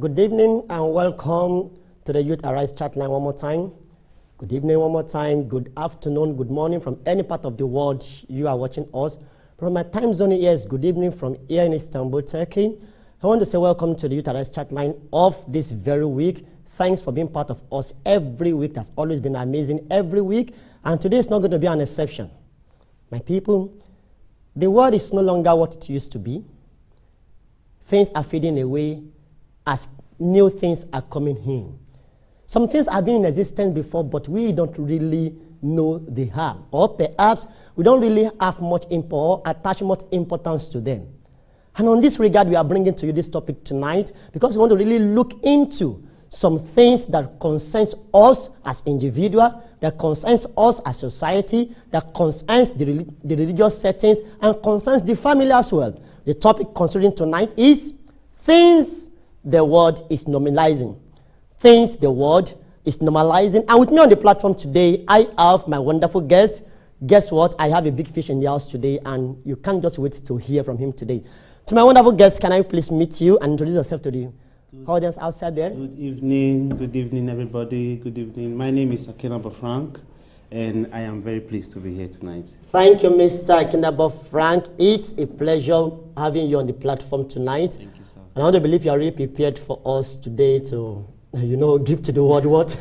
Good evening and welcome to the Youth Arise Chatline one more time. Good evening one more time, good afternoon, good morning from any part of the world you are watching us. From my time zone here is good evening from here in Istanbul, Turkey. I want to say welcome to the Youth Arise Chatline of this very week. Thanks for being part of us every week. That's always been amazing every week. And today is not going to be an exception. My people, the world is no longer what it used to be. Things are fading away as new things are coming in. Some things have been in existence before, but we don't really know they have. Or perhaps we don't really have much or attach much importance to them. And on this regard, we are bringing to you this topic tonight because we want to really look into some things that concerns us as individuals, that concerns us as society, that concerns the religious settings, and concerns the family as well. The topic considering tonight is things the world is normalizing. Things the world is normalizing. And with me on the platform today, I have my wonderful guest. Guess what? I have a big fish in the house today, and you can't just wait to hear from him today. To my wonderful guest, can I please meet you and introduce yourself to the audience outside there? Good evening, everybody. Good evening. My name is Akinabo Frank, and I am very pleased to be here tonight. Thank you, Mr. Akinabo Frank. It's a pleasure having you on the platform tonight. Thank you, sir. And I want to believe you are really prepared for us today to, give to the world what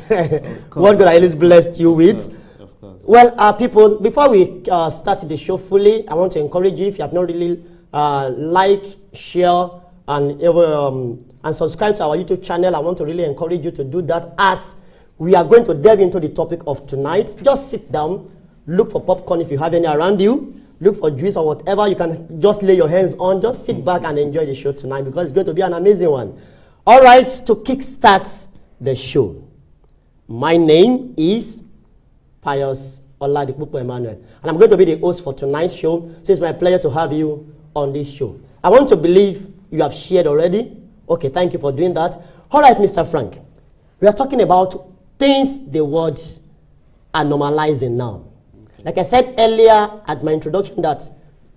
what God has blessed you with. Of course. Well, people, before we start the show fully, I want to encourage you, if you have not really like, share, and subscribe to our YouTube channel, I want to really encourage you to do that as we are going to delve into the topic of tonight. Just sit down, look for popcorn if you have any around you, look for juice or whatever you can just lay your hands on. Just sit back and enjoy the show tonight because it's going to be an amazing one. All right, to kickstart the show, my name is Pius Oladipupo Emmanuel, and I'm going to be the host for tonight's show. So it's my pleasure to have you on this show. I want to believe you have shared already. Okay, thank you for doing that. All right, Mr. Frank, we are talking about things the world are normalizing now. Okay. Like I said earlier at my introduction that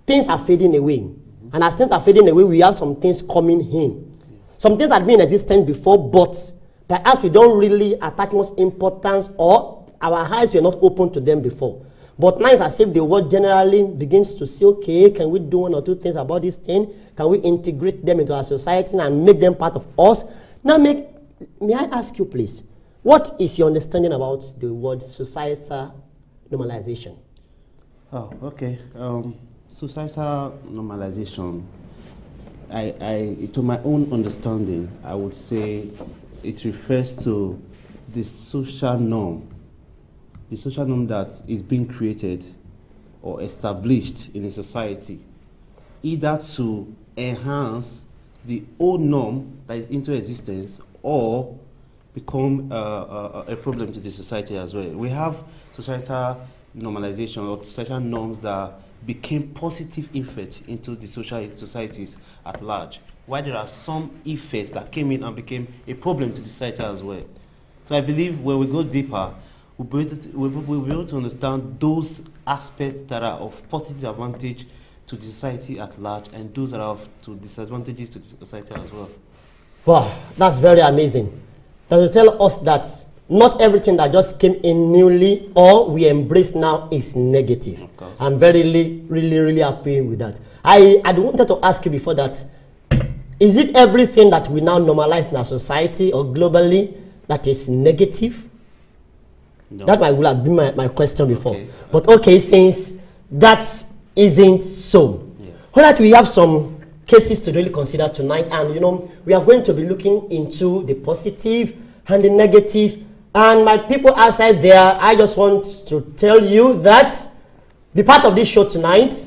things are fading away. Mm-hmm. And as things are fading away, we have some things coming in. Some things had been existent before, but perhaps we don't really attach much importance or our eyes were not open to them before. But now it's as if the world generally begins to say, okay, can we do one or two things about this thing? Can we integrate them into our society and make them part of us? Now, may I ask you, please, what is your understanding about the word societal normalization? Oh, okay. Societal normalization, to my own understanding, I would say it refers to the social norm that is being created or established in a society, either to enhance the old norm that is into existence or become a problem to the society as well. We have societal normalization or social norms that became positive effects into the societies at large, while there are some effects that came in and became a problem to the society as well. So I believe when we go deeper, we'll be able to understand those aspects that are of positive advantage to the society at large and those that are of disadvantages to the society as well. Wow, that's very amazing. That will tell us that not everything that just came in newly or we embrace now is negative. Of course. I'm very, really happy with that. I wanted to ask you before that, is it everything that we now normalize in our society or globally that is negative? No. That would have been my question before. Okay. But okay, since that isn't so, yes. All right, we have some cases to really consider tonight, and we are going to be looking into the positive and the negative. And my people outside there, I just want to tell you that be part of this show tonight.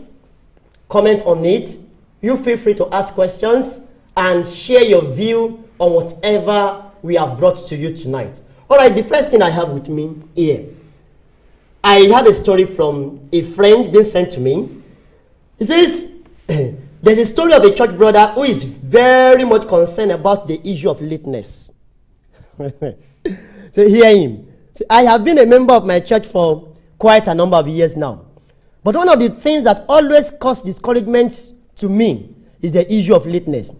Comment on it. You feel free to ask questions and share your view on whatever we have brought to you tonight. All right, the first thing I have with me here, I have a story from a friend being sent to me. He says, there's a story of a church brother who is very much concerned about the issue of lateness. So hear him. See, I have been a member of my church for quite a number of years now. But one of the things that always causes discouragement to me is the issue of lateness.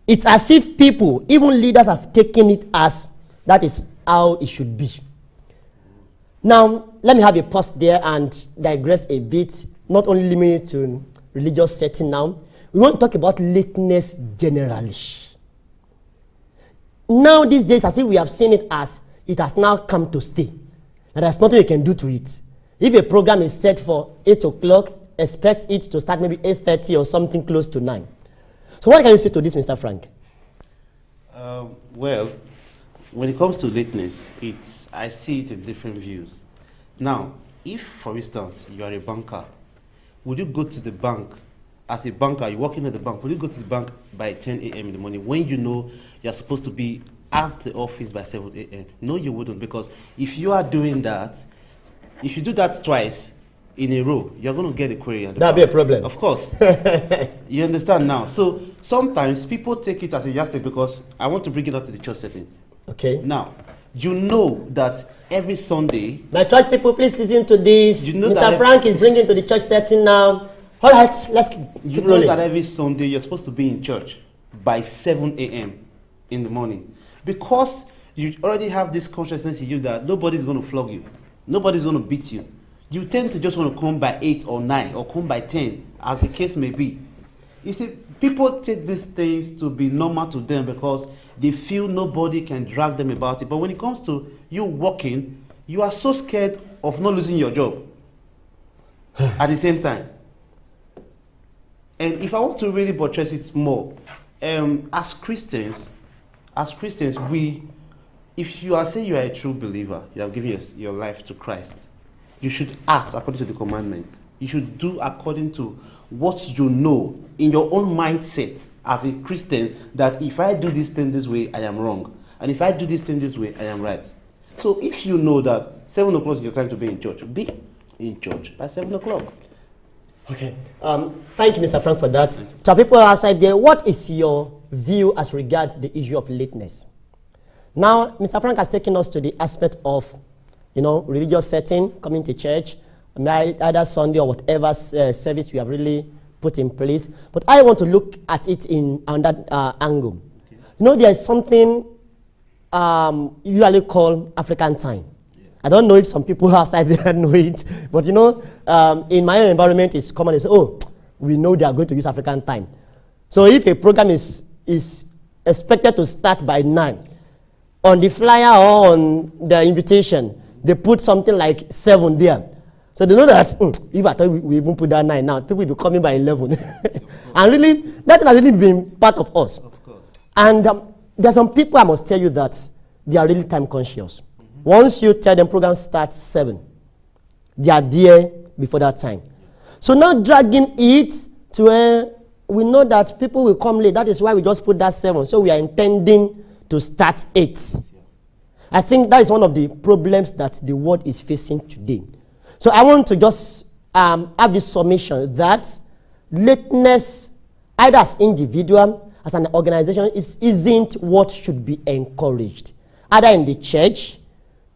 It's as if people, even leaders, have taken it as that is how it should be. Now, let me have a pause there and digress a bit, not only limited to religious setting now. We want to talk about lateness generally. Now, these days, as if we have seen it as it has now come to stay. And there's nothing you can do to it. If a program is set for 8 o'clock, expect it to start maybe 8:30 or something close to 9. So what can you say to this, Mr. Frank? Well, when it comes to lateness, I see it in different views. Now, if, for instance, you are a banker, would you go to the bank, as a banker, you're working at the bank, would you go to the bank by 10 a.m. in the morning when you know you're supposed to be at the office by 7 a.m.? No, you wouldn't, because if you are doing that, if you do that twice in a row, you're going to get a query. That'll be a problem. Of course. You understand now? So sometimes people take it as a yardstick, because I want to bring it up to the church setting. Okay. Now, you know that every Sunday... My church people, please listen to this. You know Mr. Frank is bringing to the church setting now. All right, let's keep You know rolling. that every Sunday you're supposed to be in church by 7 a.m. in the morning. Because you already have this consciousness in you that nobody's going to flog you. Nobody's going to beat you. You tend to just want to come by 8 or 9 or come by 10, as the case may be. You see, people take these things to be normal to them because they feel nobody can drag them about it. But when it comes to you working, you are so scared of not losing your job at the same time. And if I want to really buttress it more, as Christians, if you are saying you are a true believer, you have given your life to Christ, you should act according to the commandments. You should do according to what you know in your own mindset as a Christian, that if I do this thing this way, I am wrong. And if I do this thing this way, I am right. So if you know that 7 o'clock is your time to be in church, be in church by 7 o'clock. Okay. Thank you, Mr. Frank, for that. So people outside there, what is your view as regards the issue of lateness? Now, Mr. Frank has taken us to the aspect of, religious setting, coming to church, either Sunday or whatever service we have really put in place. But I want to look at it on that angle. Okay. There is something usually called African time. Yeah. I don't know if some people outside there know it, but in my environment, it's common. They say, oh, we know they are going to use African time. So if a program is expected to start by 9, on the flyer or on the invitation, they put something like 7 there. So they know that if I thought we even put that 9 now, people will be coming by 11. And really, that has really been part of us. Of course. And there are some people, I must tell you, that they are really time conscious. Mm-hmm. Once you tell them program starts 7, they are there before that time. So now dragging it to where we know that people will come late. That is why we just put that 7. So we are intending to start 8. I think that is one of the problems that the world is facing today. So I want to just have this summation that lateness, either as individual, as an organization, isn't what should be encouraged. Either in the church,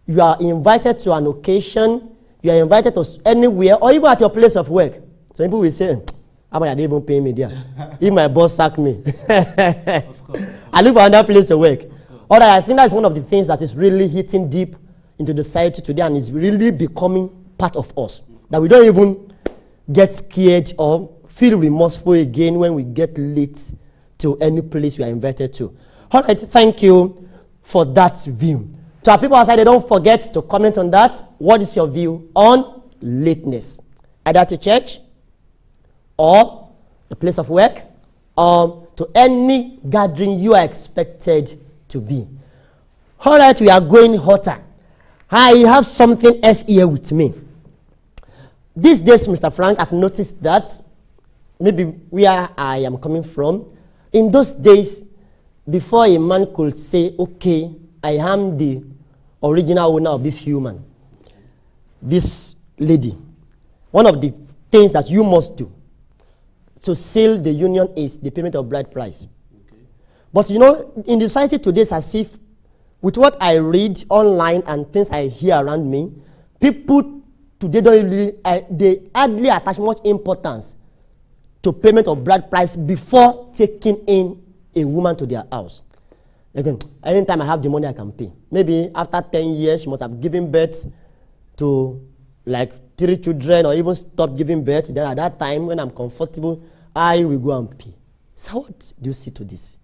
you are invited to an occasion, you are invited to anywhere, or even at your place of work. So people will say, how about I didn't even pay me there? If my boss sacked me, I look for another place to work. All right, I think that's one of the things that is really hitting deep into the society today and is really becoming part of us. That we don't even get scared or feel remorseful again when we get late to any place we are invited to. All right, thank you for that view. To our people outside, don't forget to comment on that. What is your view on lateness? Either to church or the place of work or to any gathering you are expected to be. All right, we are going hotter. I have something else here with me. These days, Mr. Frank, I've noticed that maybe where I am coming from, in those days, before a man could say, okay, I am the original owner of this human, this lady, one of the things that you must do to seal the union is the payment of bride price. But in the society today, it's as if, with what I read online and things I hear around me, people today don't really, they hardly attach much importance to payment of bride price before taking in a woman to their house. Again, anytime I have the money, I can pay. Maybe after 10 years, she must have given birth to like 3 children or even stop giving birth. Then at that time, when I'm comfortable, I will go and pay. So what do you see to this?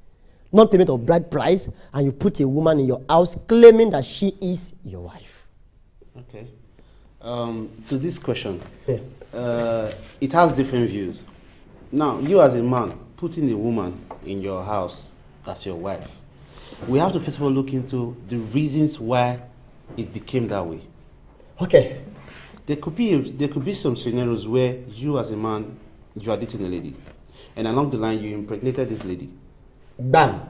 Non-payment of bride price, and you put a woman in your house claiming that she is your wife. Okay. To this question, it has different views. Now, you as a man, putting a woman in your house as your wife, we have to first of all look into the reasons why it became that way. Okay. There could be some scenarios where you as a man, you are dating a lady, and along the line you impregnated this lady. Bam.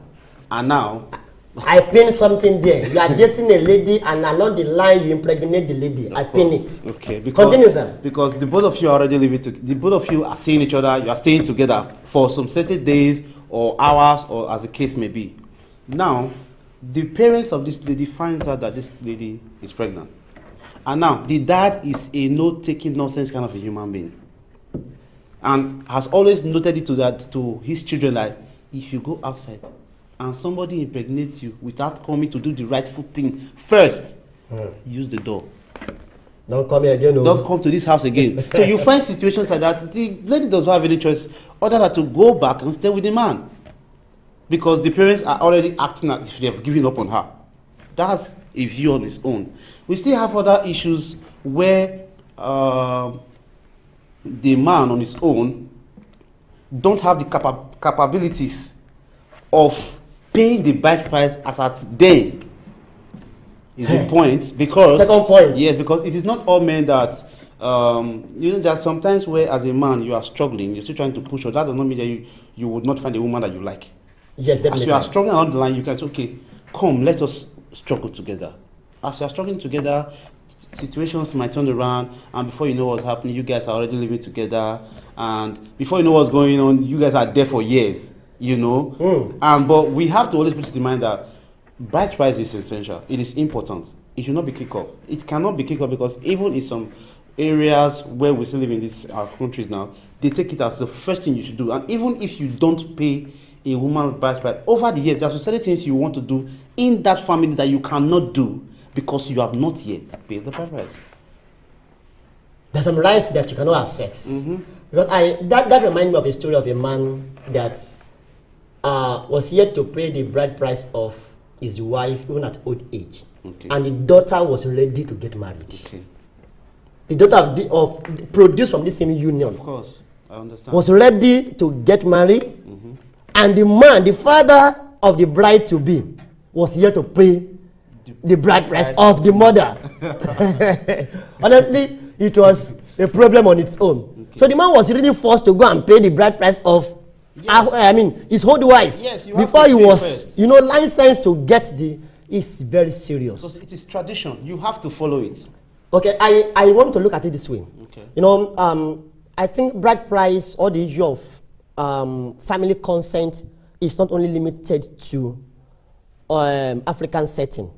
And now I pin something there. You are dating a lady, and along the line you impregnate the lady. I pin it. Okay. Because, continue, sir. Because the both of you are already living together. The both of you are seeing each other. You are staying together for some certain days or hours, or as the case may be. Now, the parents of this lady finds out that this lady is pregnant, and now the dad is a no-taking nonsense kind of a human being, and has always noted it to his children, like, if you go outside and somebody impregnates you without coming to do the rightful thing first, use the door. Don't come here again. No. Don't come to this house again. So you find situations like that. The lady doesn't have any choice other than to go back and stay with the man, because the parents are already acting as if they have given up on her. That's a view on its own. We still have other issues where the man on his own don't have the capabilities of paying the bride price as at then. Is the point, because second point. Yes, because it is not all men that there are sometimes where as a man you are struggling, you're still trying to push, or that does not mean that you would not find a woman that you like. Yes, definitely. As you are struggling along the line, you can say, okay, come, let us struggle together. As you are struggling together, situations might turn around, and before you know what's happening, you guys are already living together, and before you know what's going on, you guys are there for years, but we have to always put in mind that bride price is essential. It is important. It should not be kicked off. It cannot be kicked off, because even in some areas where we still live in these countries now, they take it as the first thing you should do. And even if you don't pay a woman bride price, over the years, there are certain things you want to do in that family that you cannot do because you have not yet paid the bride price. There's some rights that you cannot have sex. Because that reminds me of a story of a man that was yet to pay the bride price of his wife even at old age. Okay. And the daughter was ready to get married. Okay. The daughter of produced from the same union. Of course, I understand. Was ready to get married, and the man, the father of the bride to be, was here to pay the bride price of the mother. Honestly, it was a problem on its own. Okay. So the man was really forced to go and pay the bride price of his old wife. Yes, before he was, licensed to get the. It's very serious. Because it is tradition. You have to follow it. Okay, I want to look at it this way. Okay. I think bride price or the issue of family consent is not only limited to African setting,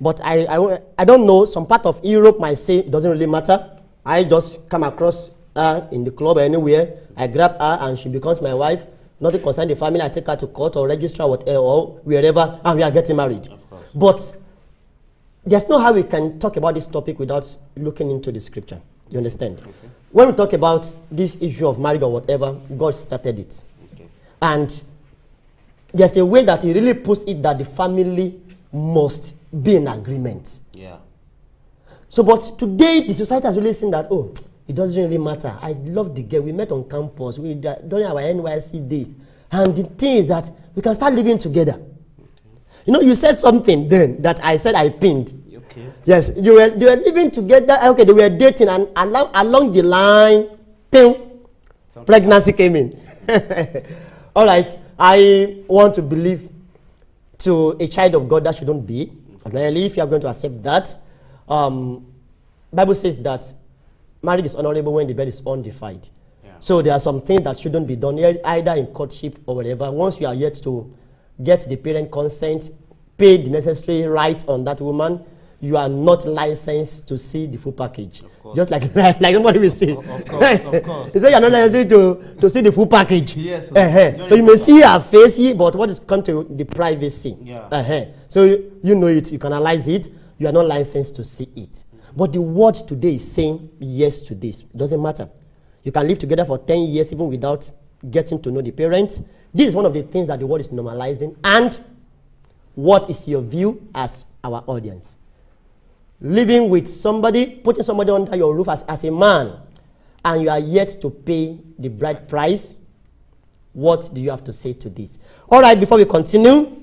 but I don't know. Some part of Europe might say it doesn't really matter. I just come across her in the club or anywhere. I grab her and she becomes my wife. Nothing concerns the family. I take her to court or registrar or wherever, and we are getting married. But there's no how we can talk about this topic without looking into the scripture. You understand? Okay. When we talk about this issue of marriage or whatever, God started it. Okay. And there's a way that he really puts it that the family must be in agreement. Yeah. So, but today the society has really seen that, it doesn't really matter. I love the girl. We met on campus. We during our NYC days. And the thing is that we can start living together. Okay. You said something then that I said I pinned. Okay. Yes, they were living together. Okay, they were dating, and along the line, pregnancy came in. All right, I want to believe to a child of God that shouldn't be. Okay. If you are going to accept that, Bible says that marriage is honorable when the bed is undefiled. Yeah. So there are some things that shouldn't be done either in courtship or whatever. Once you are yet to get the parent consent, pay the necessary right on that woman, you are not licensed to see the full package. Just like somebody will say. Of course. He said you're not licensed to see the full package. Yes. So you may see her face, but what is come to the privacy. Yeah. So you know it, you can analyze it, you are not licensed to see it. But the world today is saying yes to this. It doesn't matter. You can live together for 10 years even without getting to know the parents. This is one of the things that the world is normalizing. And what is your view as our audience? Living with somebody, putting somebody under your roof as a man, and you are yet to pay the bride price. What do you have to say to this? All right, before we continue,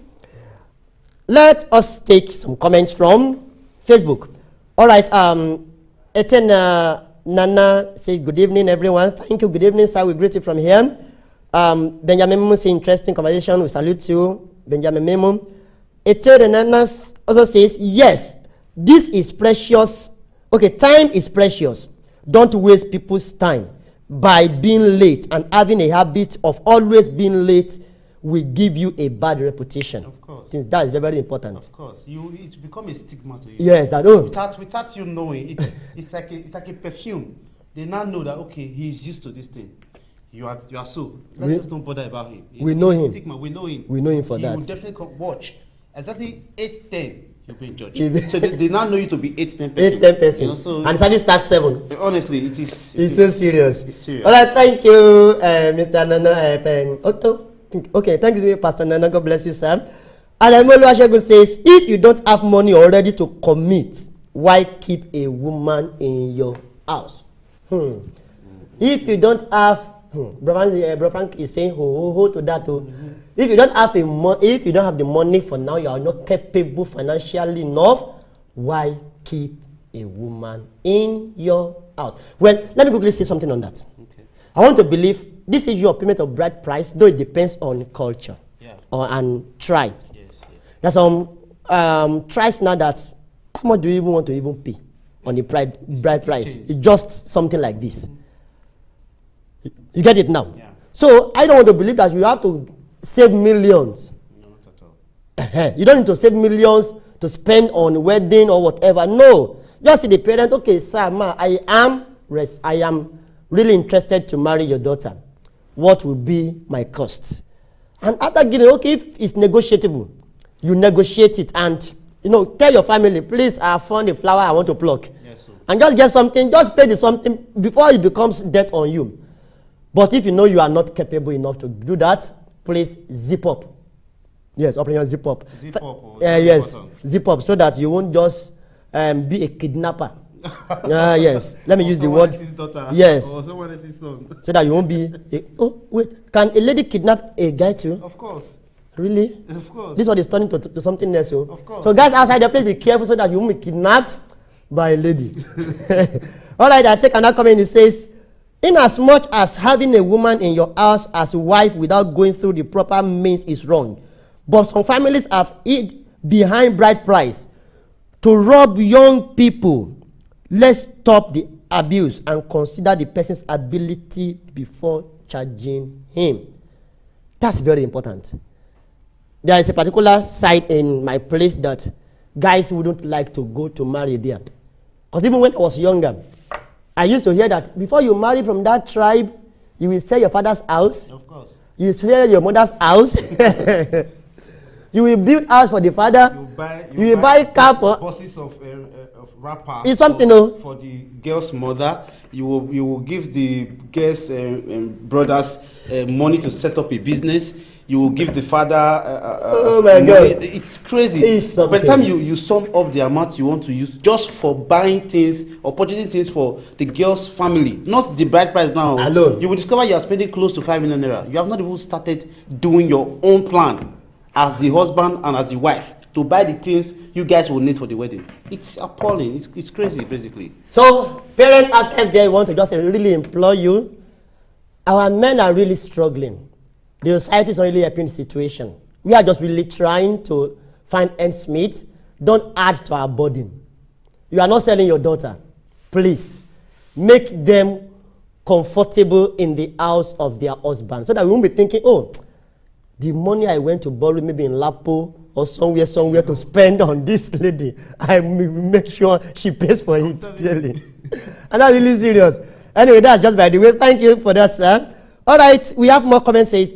let us take some comments from Facebook. All right, Etienne Nana says, good evening, everyone. Thank you. Good evening, sir. We greet you from here. Benjamin Memo says, interesting conversation. We salute you, Benjamin Memo. Etienne Nana also says, yes, this is precious. Okay, time is precious. Don't waste people's time by being late, and having a habit of always being late will give you a bad reputation. Of course. That is very, very important. Of course. It's become a stigma to you. Yes, that without you knowing, it's like a perfume. They now know that, okay, he's used to this thing. You are so. Let's just don't bother about him. We know him. Stigma. We know him. We know him for that. He will definitely watch. Exactly 8:10. You've been judged. So they now know you to be 8-10 person. 8-10 person. You know, so and service starts 7. Honestly, it is. It's so serious. It's serious. All right, thank you, Mr. Nana Pen. Otto. Okay, thank you, Pastor Nana. God bless you, sir. And Emolu Ashegun says, if you don't have money already to commit, why keep a woman in your house? If you don't have, Brother Frank is saying ho to that too. If you don't have the money for now, you are not capable financially enough, why keep a woman in your house? Well, let me quickly say something on that. Okay. I want to believe this is your payment of bride price, though it depends on culture and tribes. Yes. There's some tribes now that how much do you even want to even pay on the bride price? It's just something like this. You get it now? Yeah. So I don't want to believe that you have to save millions. No, not at all. You don't need to save millions to spend on wedding or whatever. No. Just see the parent, okay, sir, ma, I am really interested to marry your daughter. What will be my cost? And after giving, okay, if it's negotiable, you negotiate it and, tell your family, please, I found a flower I want to pluck. Yes, and just get something, just pay the something before it becomes debt on you. But if you know you are not capable enough to do that, please zip up. Yes, open zip up. Zip up. Yes, zip up so that you won't just be a kidnapper. Yes, let me use the word. Yes. Or someone else's son. So that you won't be. Wait, can a lady kidnap a guy too? Of course. Really? Of course. This one is turning to something else. Of course. So guys outside there, please be careful so that you won't be kidnapped by a lady. All right, I take another comment. It says, in as much as having a woman in your house as a wife without going through the proper means is wrong, but some families have hid behind bride price to rob young people. Let's stop the abuse and consider the person's ability before charging him. That's very important. There is a particular site in my place that guys wouldn't like to go to marry there. Because even when I was younger, I used to hear that before you marry from that tribe, you will sell your father's house. Of course. You will sell your mother's house. You will build house for the father. You will buy car for bosses of wrapper. It's something for the girl's mother. You will give the girl's brothers money to set up a business. You will give the father oh my God. It's crazy. By the time you sum up the amount you want to use just for buying things or purchasing things for the girl's family, not the bride price now alone, you will discover you are spending close to 5 million naira. You have not even started doing your own plan as the husband and as the wife to buy the things you guys will need for the wedding. It's appalling. It's crazy, basically. So parents outside there want to just really implore you. Our men are really struggling. The society is not really helping the situation. We are just really trying to find ends meet. Don't add to our burden. You are not selling your daughter. Please, make them comfortable in the house of their husband so that we won't be thinking, oh, the money I went to borrow maybe in Lapo or somewhere to spend on this lady, I make sure she pays for it. Telling. And that's really serious. Anyway, that's just by the way. Thank you for that, sir. All right, we have more comments. Says,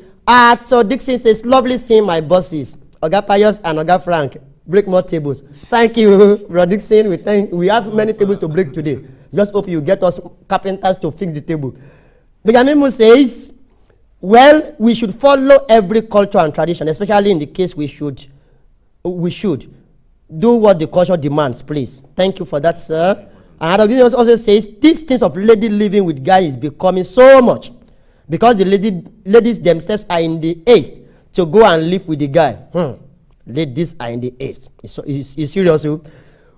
so Dixon says, lovely seeing my bosses, Oga Pius and Oga Frank. Break more tables. Thank you, Bro Dixon. We have many tables to break today. Just hope you get us carpenters to fix the table. Begamimu says, well, we should follow every culture and tradition, especially in the case we should do what the culture demands, please. Thank you for that, sir. And Adogini also says, these things of lady living with guys is becoming so much because the ladies themselves are in the haste to go and live with the guy. Ladies are in the haste. It's serious.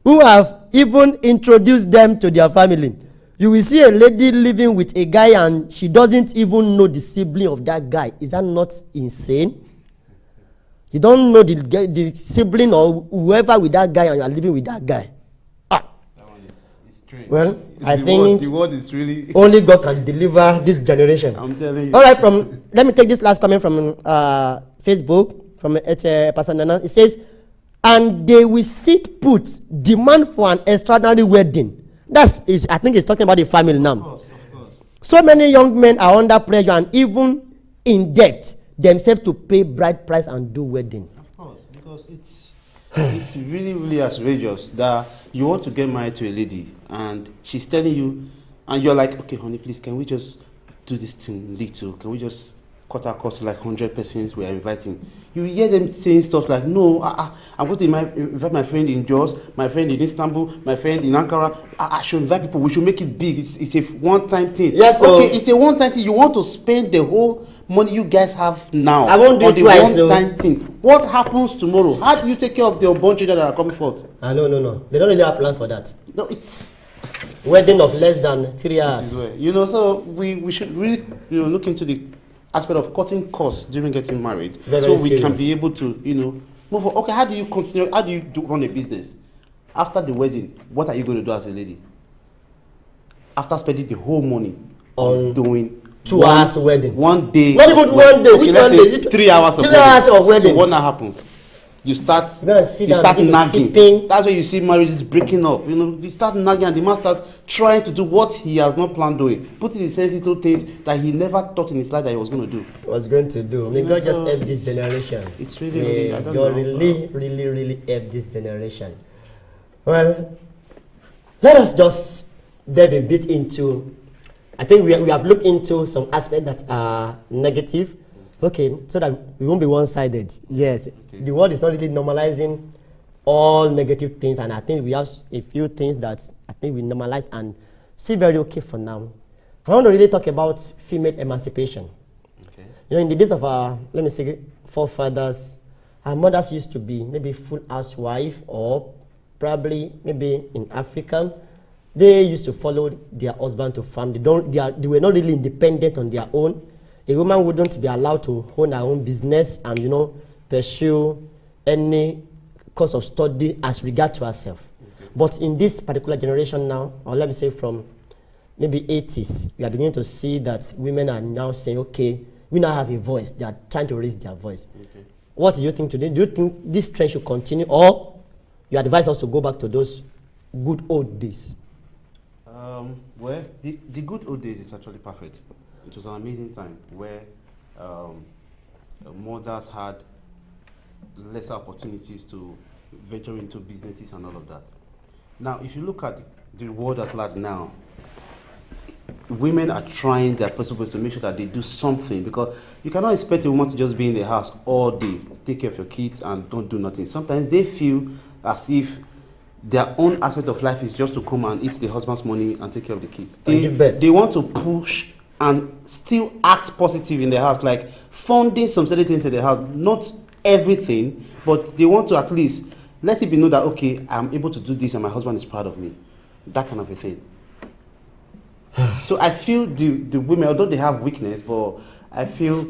Who have even introduced them to their family. You will see a lady living with a guy and she doesn't even know the sibling of that guy. Is that not insane? You don't know the sibling or whoever with that guy and you are living with that guy. That one is strange. Well, I think the word is really only God can deliver this generation. I'm telling you. All right, let me take this last comment from Facebook from a person. It says, and they will sit put, demand for an extraordinary wedding. I think it's talking about the family now. Of course. So many young men are under pressure and even in debt themselves to pay bride price and do wedding. Of course, because it's really, really outrageous that you want to get married to a lady and she's telling you, and you're like, okay, honey, please, can we just do this thing little? Can we just cut our cost to like 100 persons we are inviting? You hear them saying stuff like, no, I'm going to invite my friend in Jos, my friend in Istanbul, my friend in Ankara. I should invite people. We should make it big. It's a one-time thing. Yes, okay, it's a one-time thing. You want to spend the whole money you guys have now. I won't do it twice. One-time thing. What happens tomorrow? How do you take care of the unborn children that are coming forth? No. They don't really have plan for that. No, it's wedding of less than 3 hours. So we should really look into the aspect of cutting costs during getting married, very so we serious. can be able to move on. Okay, how do you continue? How do you run a business after the wedding? What are you going to do as a lady after spending the whole money on doing 2 hours wedding, 1 day, not even 1 day, which 1 day? 3 hours of 3 hours of wedding. So what now happens? You start nagging. Sipping. That's where you see marriages breaking up. You start nagging and the man starts trying to do what he has not planned doing, putting his sense into things that he never thought in his life that he was going to do. May God just help this generation. It's really, I don't God know. really help this generation. Well, let us just delve a bit into, I think we have looked into some aspects that are negative. Okay, so that we won't be one-sided. Yes, okay. The world is not really normalizing all negative things, and I think we have a few things that I think we normalize and see very okay for now. I want to really talk about female emancipation. Okay. In the days of our, let me say, forefathers, our mothers used to be maybe full housewife, or probably maybe in Africa, they used to follow their husband to farm. They were not really independent on their own. A woman wouldn't be allowed to own her own business and, pursue any course of study as regard to herself. Okay. But in this particular generation now, or let me say from maybe 80s, we are beginning to see that women are now saying, okay, we now have a voice. They are trying to raise their voice. Okay. What do you think today? Do you think this trend should continue, or you advise us to go back to those good old days? Well, the good old days is actually perfect. It was an amazing time where mothers had lesser opportunities to venture into businesses and all of that. Now, if you look at the world at large now, women are trying their possible to make sure that they do something, because you cannot expect a woman to just be in the house all day, take care of your kids and don't do nothing. Sometimes they feel as if their own aspect of life is just to come and eat the husband's money and take care of the kids. They want to push and still act positive in the house, like funding some certain things in the house, not everything, but they want to at least let it be known that, okay, I'm able to do this and my husband is proud of me. That kind of a thing. So I feel the women, although they have weakness, but I feel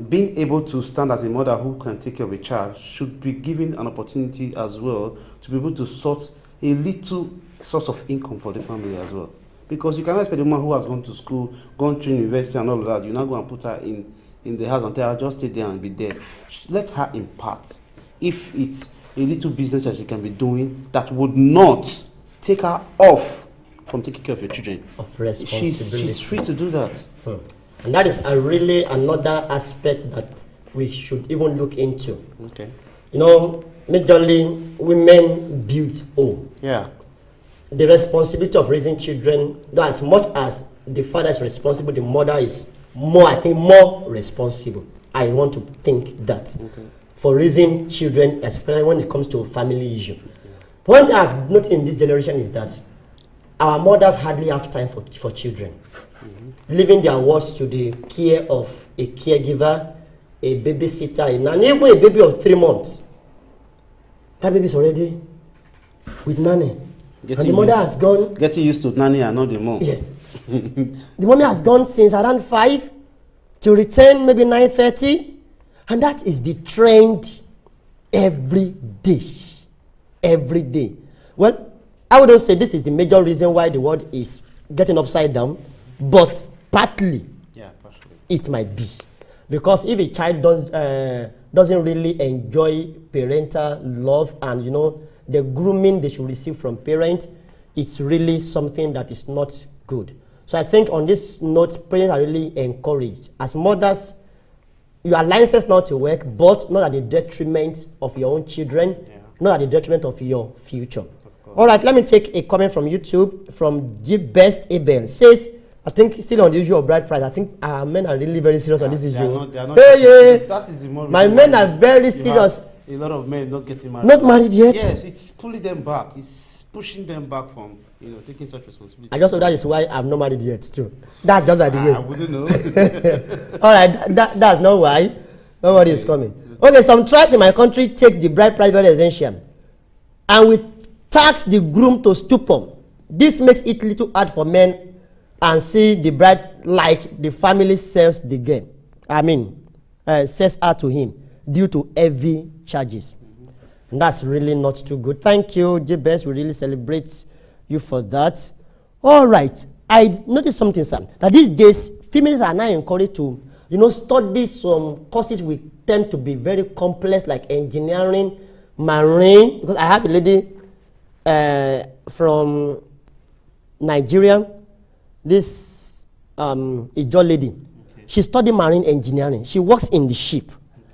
being able to stand as a mother who can take care of a child should be given an opportunity as well to be able to sort a little source of income for the family as well. Because you cannot expect a woman who has gone to school, gone to university and all of that, you now go and put her in in the house and tell her, just stay there and be there. Let her impart. If it's a little business that she can be doing that would not take her off from taking care of your children. Of responsibility. She's free to do that. And that is really another aspect that we should even look into. Okay. You know, majorly women build home. Yeah. The responsibility of raising children, though as much as the father is responsible, the mother is more, I think, more responsible. I want to think that. Okay. For raising children, especially when it comes to family issue. One thing I've noticed in this generation is that our mothers hardly have time for children. Leaving their words to the care of a caregiver, a babysitter, and even a baby of 3 months. That baby is already with nanny. And the mother has gone. Getting used to nanny and not the mom. Yes. The mommy has gone since around 5 to return maybe 9:30. And that is the trend every day. Every day. Well, I wouldn't say this is the major reason why the world is getting upside down, but partly it might be. Because if a child doesn't really enjoy parental love and, you know, the grooming they should receive from parents, it's really something that is not good. So I think on this note, parents are really encouraged. As mothers, you are licensed not to work, but not at the detriment of your own children, not at the detriment of your future. All right, let me take a comment from YouTube from G Best Abel. Says, I think still on the issue of bride price, I think our men are really very serious on this issue. They are not That is the more my men are very serious. A lot of men not getting married. Not married yet? Yes, it's pulling them back. It's pushing them back from, you know, taking such responsibility. I just know that is why I'm not married yet, too. That's just like the way. I wouldn't know. All right, that's not why. Nobody is coming. Okay, some tribes in my country take the bride price very essential. And we tax the groom to stupor. This makes it little hard for men and see the bride like the family sells the game. Sells her to him due to heavy charges. And that's really not too good. Thank you, JBS. We really celebrate you for that. All right. I noticed something, Sam, that these days, females are now encouraged to, you know, study some courses which tend to be very complex, like engineering, marine. Because I have a lady from Nigeria, this Ijo lady. Okay. She studied marine engineering. She works in the ship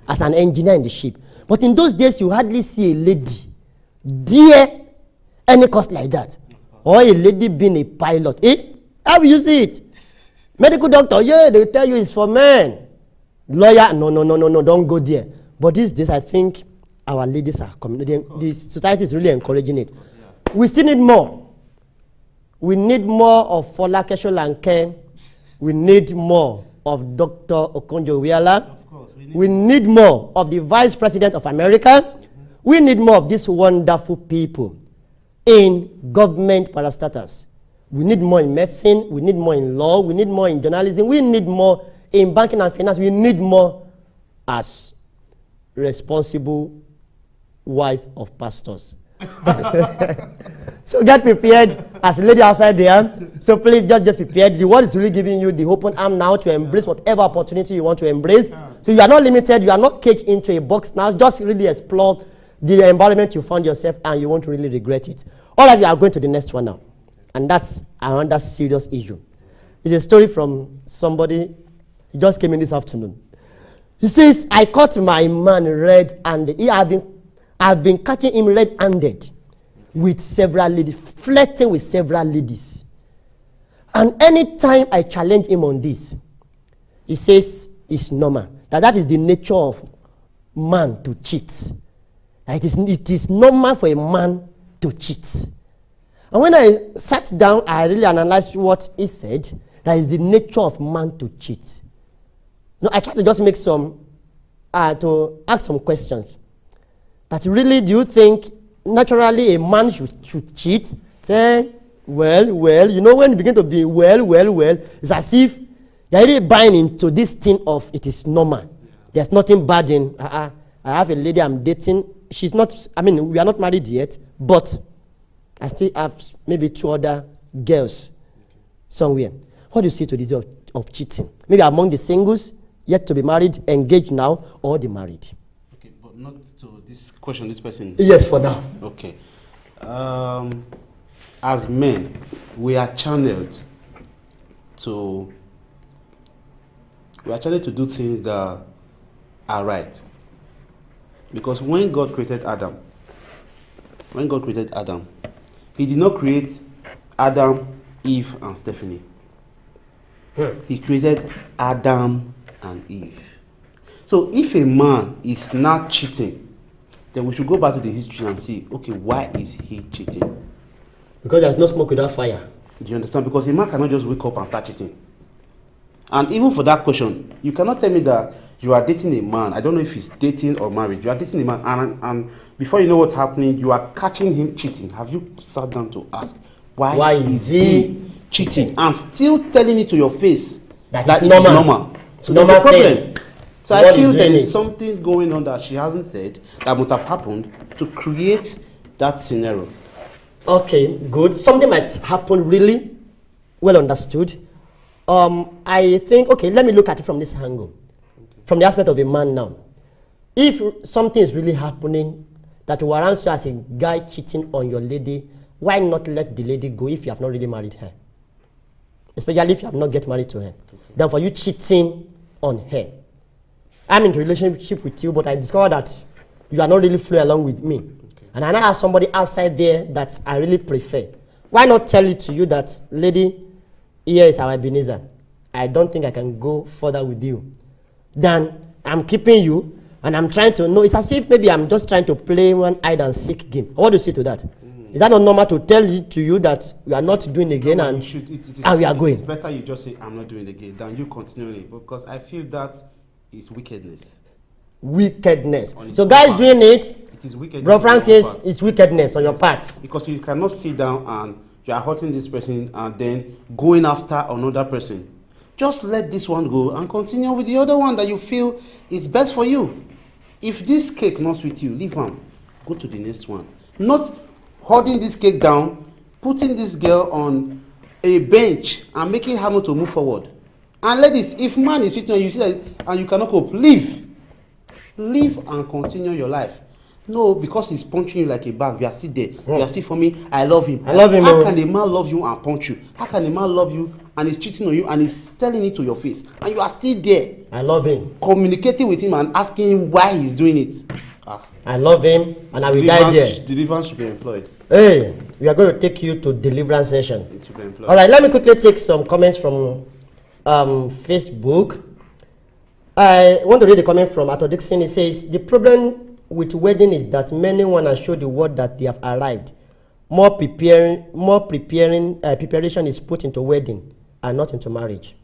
as an engineer in the ship. But in those days, you hardly see a lady dare any course like that. Or a lady being a pilot. How will you see it? Medical doctor, yeah, they will tell you it's for men. Lawyer, no, don't go there. But these days, I think our ladies are coming. The society is really encouraging it. We still need more. We need more of Fola Kesholanke. We need more of Dr. Okonjo-Iweala. We need more of the Vice President of America. We need more of these wonderful people in government parastatals. We need more in medicine. We need more in law. We need more in journalism. We need more in banking and finance. We need more as responsible wife of pastors. So get prepared as a lady outside there. So please just prepared. The world is really giving you the open arm now to embrace whatever opportunity you want to embrace. So you are not limited. You are not caged into a box now. Just really explore the environment you found yourself and you won't really regret it. All right, we are going to the next one now. And that's another serious issue. It's a story from somebody. He just came in this afternoon. He says, I caught my man red-handed. I've been catching him red-handed with several ladies, flirting with several ladies. And anytime I challenge him on this, he says it's normal. That is the nature of man to cheat. It is normal for a man to cheat. And when I sat down, I really analyzed what he said. That is the nature of man to cheat. No, I tried to just make to ask some questions. That really, do you think naturally a man should cheat? Say, well, you know, when you begin to be well, it's as if you're really buying into this thing of it is normal. There's nothing bad in, I have a lady I'm dating. She's not, we are not married yet, but I still have maybe 2 other girls somewhere. What do you say to this of cheating? Maybe among the singles, yet to be married, engaged now, or the married. Okay, but not to this question, this person. Yes, for now. Okay. As men, we are channeled to do things that are right. Because when God created Adam, he did not create Adam, Eve, and Stephanie. He created Adam and Eve. So if a man is not cheating, then we should go back to the history and see, okay, why is he cheating? Because there's no smoke without fire. Do you understand? Because a man cannot just wake up and start cheating. And even for that question, you cannot tell me that you are dating a man. I don't know if he's dating or married. You are dating a man, and before you know what's happening, you are catching him cheating. Have you sat down to ask why is he cheating? And still telling it to your face that it's normal. So there's a problem. So I feel there is something going on that she hasn't said that must have happened to create that scenario. Okay, good. Something might happen really well understood. I think, okay, let me look at it from this angle. Okay. From the aspect of a man now. If something is really happening that warrants you as a guy cheating on your lady, why not let the lady go if you have not really married her? Especially if you have not get married to her. Okay. Than for you cheating on her. I'm in a relationship with you, but I discovered that you are not really flowing along with me. Okay. And I now have somebody outside there that I really prefer. Why not tell it to you that, lady, here is our Ebenezer. I don't think I can go further with you. Then I'm keeping you, and I'm trying to know. It's as if maybe I'm just trying to play one hide and seek game. What do you say to that? Is that not normal to tell it to you that we are not doing again and we are going? It's better you just say, I'm not doing it again, than you continuing it. Because I feel that is wickedness. Wickedness. So guys doing it, it is wickedness. Bro Frank says it's wickedness on your part. Because you cannot sit down and you are hurting this person and then going after another person. Just let this one go and continue with the other one that you feel is best for you. If this cake not with you, leave one. Go to the next one. Not holding this cake down, putting this girl on a bench and making her not to move forward. And ladies, if man is sitting on you, see that and you cannot cope, leave. Leave and continue your life. No, because he's punching you like a bag, you are still there. You are still for me, I love him. I love him. How can a man love you and punch you? How can a man love you and he's cheating on you and he's telling it to your face and you are still there? I love him. Communicating with him and asking him why he's doing it. I love him and I will die there. Deliverance should be employed. Hey, we are going to take you to deliverance session. It should be employed. All right, let me quickly take some comments from Facebook. I want to read a comment from Atto Dixon. He says, the problem with wedding is that many want to show the world that they have arrived. More preparation is put into wedding and not into marriage.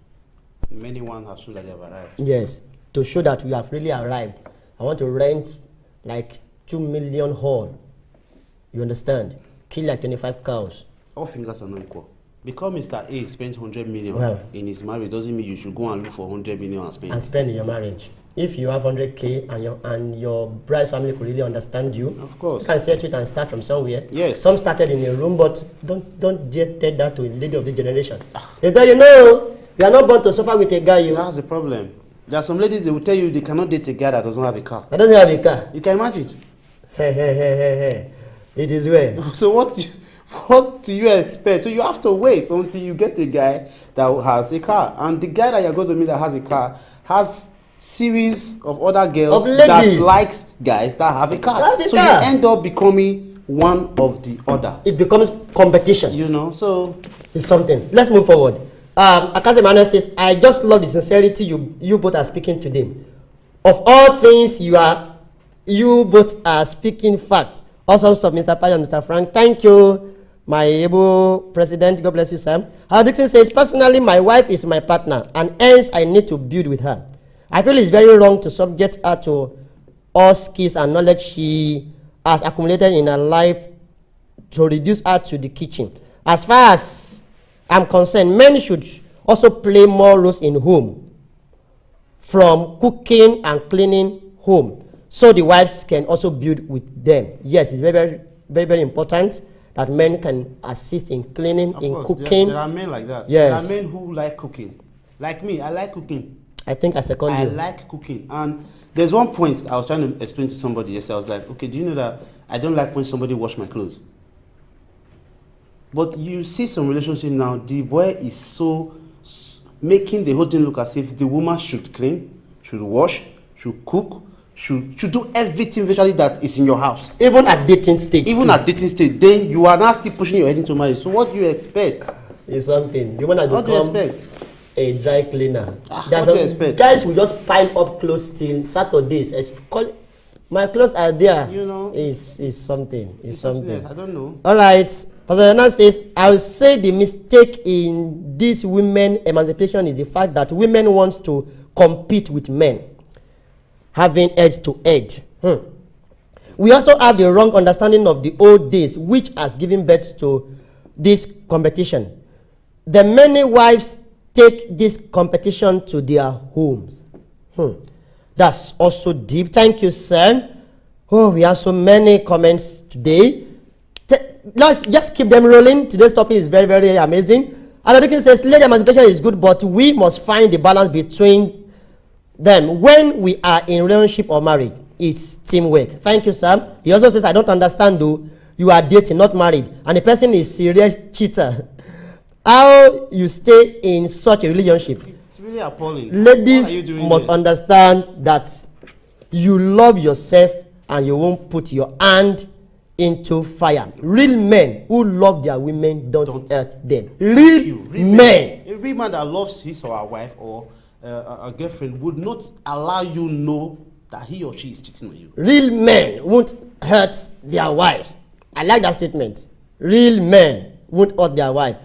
Many want to show that they have arrived. Yes, to show that we have really arrived. I want to rent like 2 million hall. You understand? Kill like 25 cows. All fingers are not equal. Because Mr. A spends 100 million in his marriage doesn't mean you should go and look for 100 million and spend. And spend in your marriage. If you have 100K and your bride's family could really understand you, of course, you can set it and start from somewhere. Yes. Some started in a room, but don't dare tell that to a lady of the generation. They tell you, no, you are not born to suffer with a guy. That's the problem. There are some ladies they will tell you they cannot date a guy that doesn't have a car. That doesn't have a car. You can imagine. Hey. It is well. So what do you expect? So you have to wait until you get a guy that has a car, and the guy that you're going to meet that has a car has series of other girls that likes guys that have a car. So you end up becoming one of the other. It becomes competition. You know, so it's something. Let's move forward. Akaze Emmanuel says, I just love the sincerity you both are speaking today. Of all things, you both are speaking fact. Awesome stuff, Mr. Payo and Mr. Frank. Thank you, my able president. God bless you, Sam. Howard Dixon says, personally, my wife is my partner, and hence I need to build with her. I feel it's very wrong to subject her to all skills and knowledge she has accumulated in her life to reduce her to the kitchen. As far as I'm concerned, men should also play more roles in home, from cooking and cleaning home, so the wives can also build with them. Yes, it's very, very, very important that men can assist in cleaning, in cooking. There are men like that. Yes. There are men who like cooking. Like me, I like cooking. I think I second I you. like cooking. And there's one point I was trying to explain to somebody yesterday. I was like, okay, do you know that I don't like when somebody wash my clothes? But you see some relationship now, the boy is so making the whole thing look as if the woman should clean, should wash, should cook, should do everything virtually that is in your house. Even at dating stage. Even too. at dating stage, then you are now still pushing your head into marriage. So what do you expect? It's something. The one has What do you become expect? a dry cleaner. What do you expect? Guys will just pile up clothes till Saturdays. My clothes are there. You know, It's something. It's something. Yes, I don't know. All right. Pastor Hernand says, I will say the mistake in this women emancipation is the fact that women want to compete with men, having edge to edge. We also have the wrong understanding of the old days, which has given birth to this competition. The many wives take this competition to their homes. That's also deep. Thank you, sir. Oh, we have so many comments today. Let's just keep them rolling. Today's topic is very, very amazing. Another says, lady emancipation is good, but we must find the balance between them. When we are in relationship or married, it's teamwork. Thank you, Sam. He also says, I don't understand though. You are dating, not married, and the person is serious cheater. How you stay in such a relationship? It's really appalling. Ladies must understand that you love yourself and you won't put your hand into fire. Real men who love their women don't hurt them. Real men. A real man that loves his or her wife or a girlfriend would not allow you know that he or she is cheating on you. Real men won't hurt their wives. I like that statement. Real men won't hurt their wife.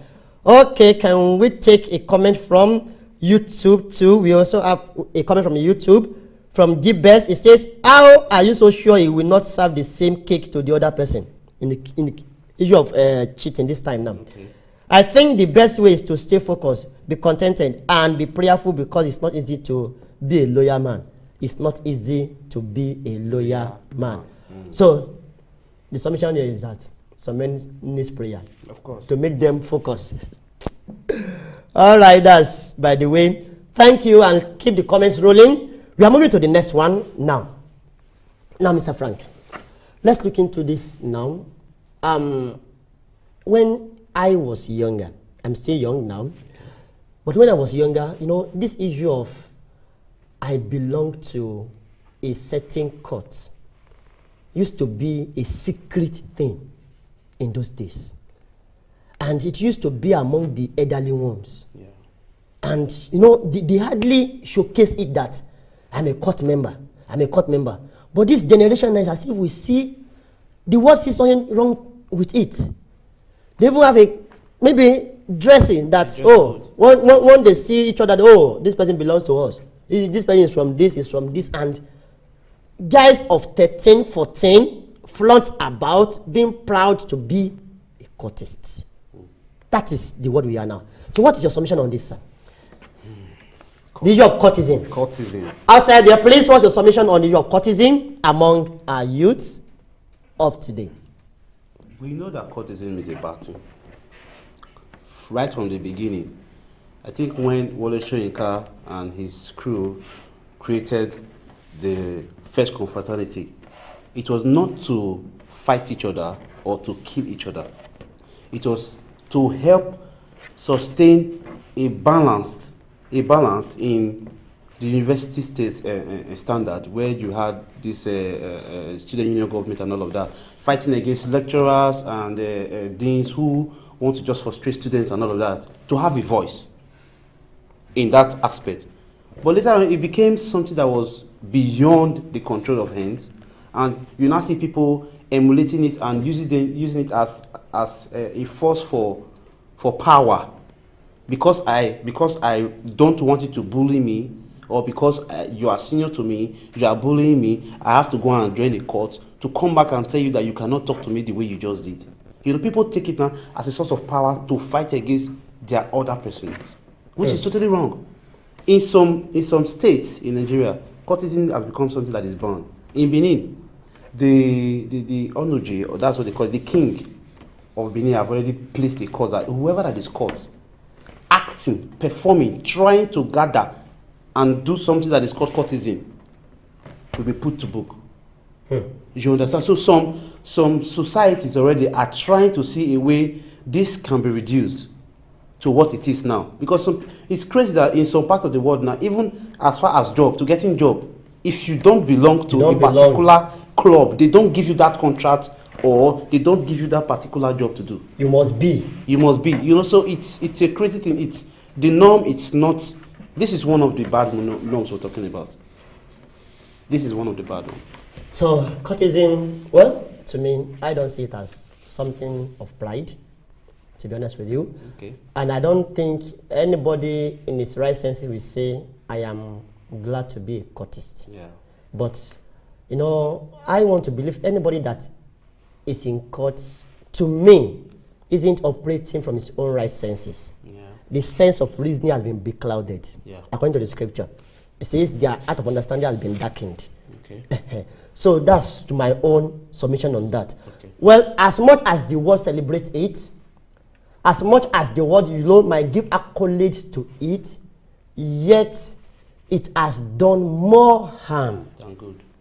Okay, can we take a comment from YouTube too? We also have a comment from YouTube. From the best, it says, how are you so sure you will not serve the same cake to the other person? In the issue of cheating this time now. Okay. I think the best way is to stay focused, be contented, and be prayerful, because it's not easy to be a loyal man. It's not easy to be a loyal man. So, the submission here is that some men need prayer. Of course. To make them focus. All right, that's by the way. Thank you, and keep the comments rolling. We are moving to the next one now. Now, Mr. Frank, let's look into this now. When I was younger, I'm still young now, but when I was younger, you know, this issue of I belong to a certain court used to be a secret thing in those days. And it used to be among the elderly ones. Yeah. And, you know, they hardly showcase it that I'm a court member. I'm a court member. But this generation is as if we see the world sees something wrong with it. They even have a maybe dressing that when they see each other, oh, this person belongs to us. This person is from this, and guys of 13, 14 flaunt about being proud to be a courtist. That is the word we are now. So what is your submission on this, sir? The issue of courtesan. Courtesan. Outside there, please, what's your submission on the issue of courtesan among our youths of today? We know that courtesan is a bad thing. Right from the beginning. I think when Wole Soyinka and his crew created the first confraternity, it was not to fight each other or to kill each other. It was to help sustain a balance in the university state standard, where you had this student union government and all of that, fighting against lecturers and deans who want to just frustrate students and all of that, to have a voice in that aspect. But later on, it became something that was beyond the control of hands, and you now see people emulating it and using it as a force for power. Because I don't want you to bully me, or because you are senior to me, you are bullying me, I have to go and join a court to come back and tell you that you cannot talk to me the way you just did. You know, people take it now as a source of power to fight against their other persons, which is totally wrong. In some states in Nigeria, courtesan has become something that is banned. In Benin, the Onoji, or that's what they call it, the king of Benin, have already placed a cause that whoever that is caught acting, performing, trying to gather and do something that is called courtesan will be put to book. You understand? So some societies already are trying to see a way this can be reduced to what it is now. Because it's crazy that in some part of the world now, even as far as getting job, if you don't belong to a particular club, they don't give you that contract, or they don't give you that particular job to do. You must be. So it's a crazy thing. It's the norm. It's not. This is one of the bad norms we're talking about. This is one of the bad ones. So courtesan, well, to me, I don't see it as something of pride, to be honest with you. Okay. And I don't think anybody in his right senses will say, I am glad to be a courtist. Yeah. But, I want to believe anybody that is in court, to me, isn't operating from his own right senses. Yeah. The sense of reasoning has been beclouded. Yeah. According to the scripture. It says their art of understanding has been darkened. Okay. So that's to my own submission on that. Okay. Well, as much as the world celebrates it, as much as the world, might give accolades to it, yet it has done more harm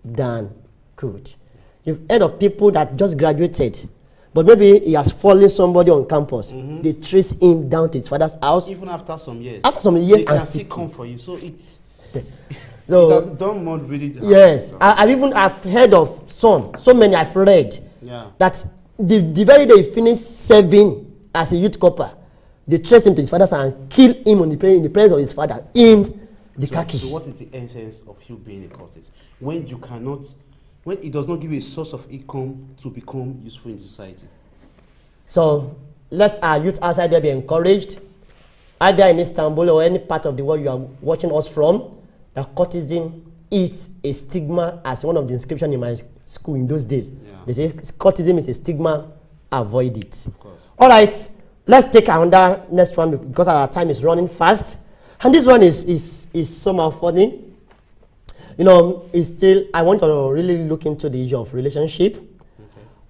than good. You've heard of people that just graduated, but maybe he has fallen somebody on campus. They trace him down to his father's house. Even after some years. They can still come for you. So it's... So, don't more really. Yes, I've heard of so many I've read. Yeah. That the very day he finished serving as a youth corper, they traced him to his father's and killed him in the presence of his father in the khaki. So what is the essence of you being a courtist? When it does not give you a source of income to become useful in society. So let our youth outside there be encouraged, either in Istanbul or any part of the world you are watching us from, that courtesan is a stigma, as one of the inscriptions in my school in those days. Yeah. They say courtesan is a stigma, avoid it. All right, let's take another next one because our time is running fast. And this one is somehow funny. It's still, I want to really look into the issue of relationship.